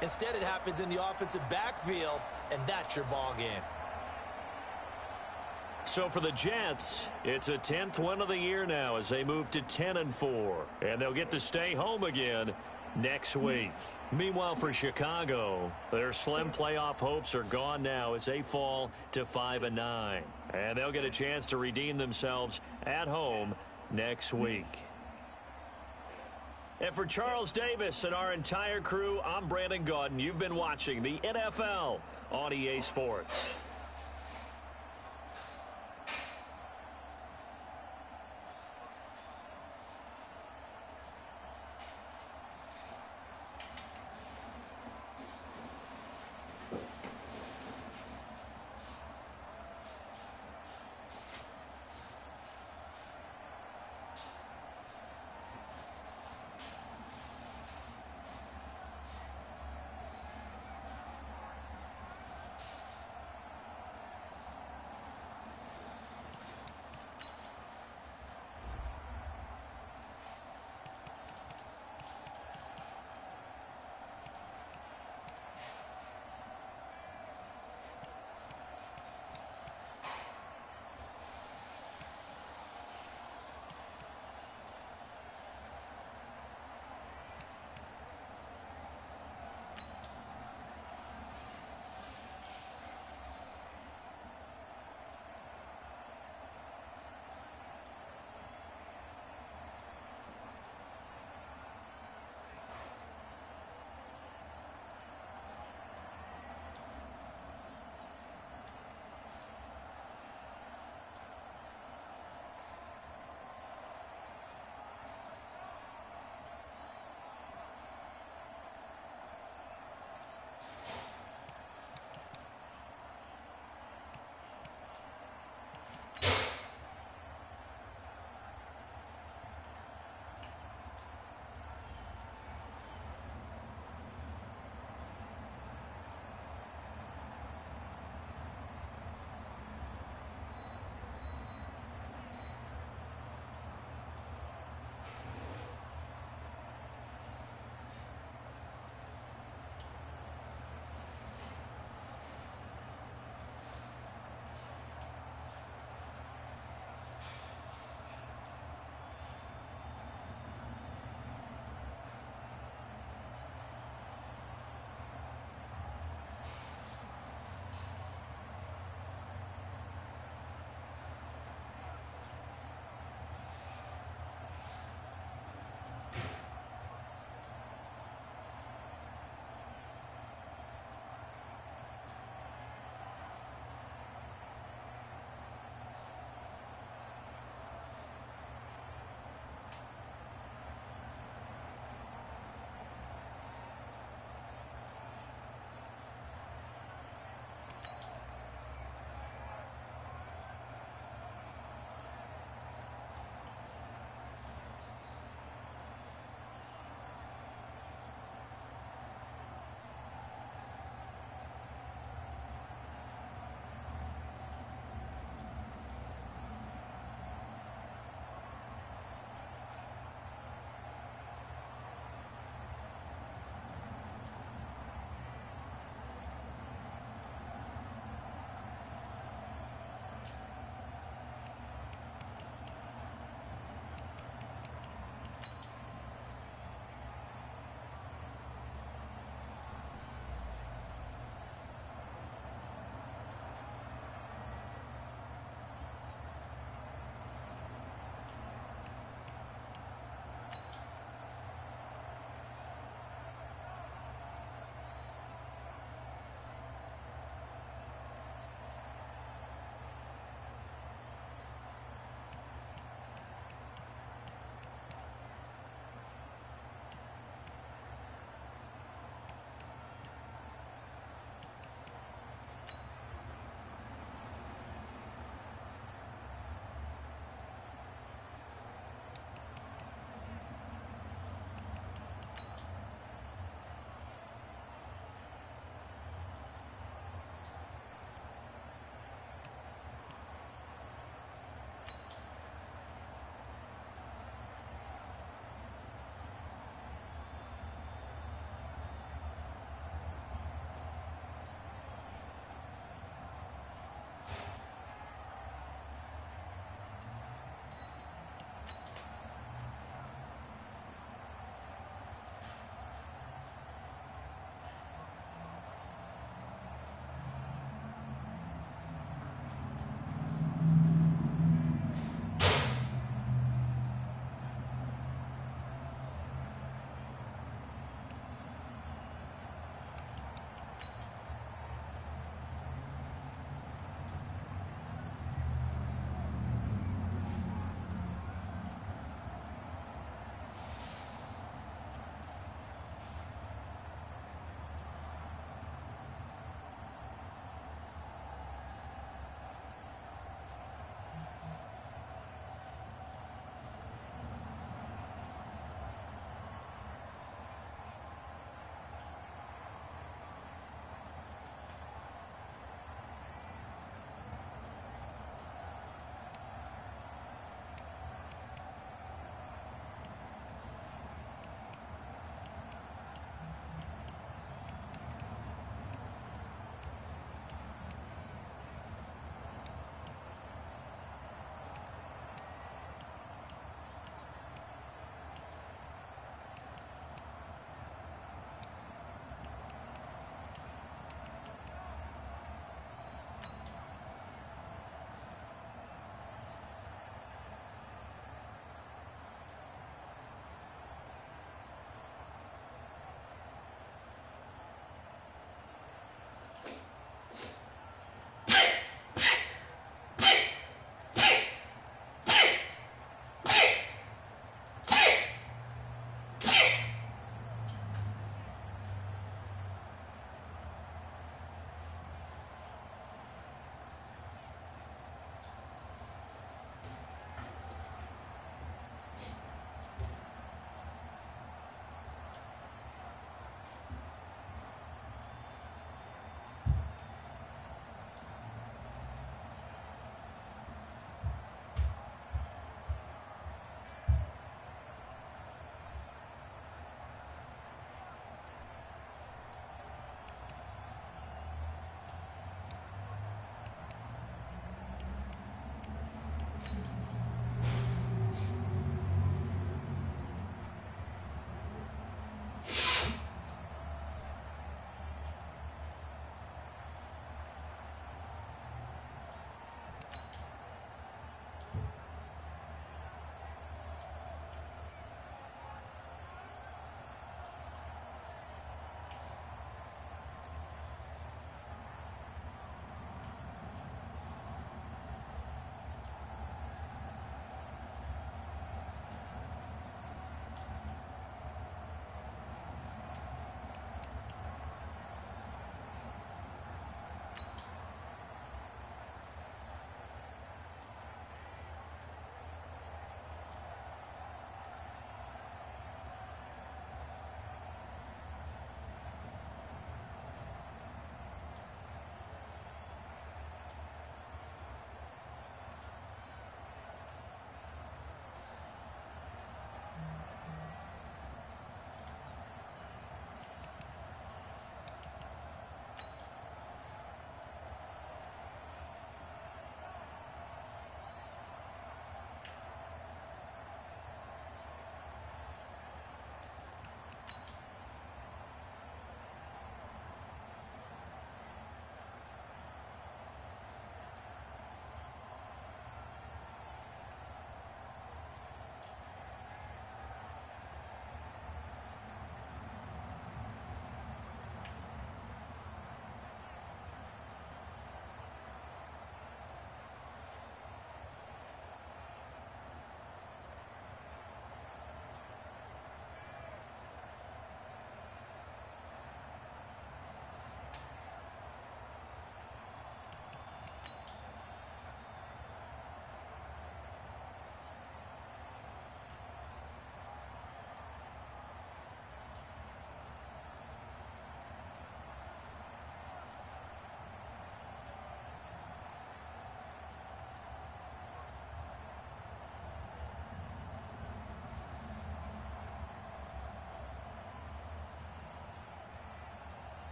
Instead, it happens in the offensive backfield, and that's your ball game. So for the Jets, it's a 10th win of the year now as they move to 10-4. And they'll get to stay home again next week. Meanwhile, for Chicago, their slim playoff hopes are gone now as they fall to 5-9. And they'll get a chance to redeem themselves at home next week. And for Charles Davis and our entire crew, I'm Brandon Gaudin. You've been watching the NFL on EA Sports.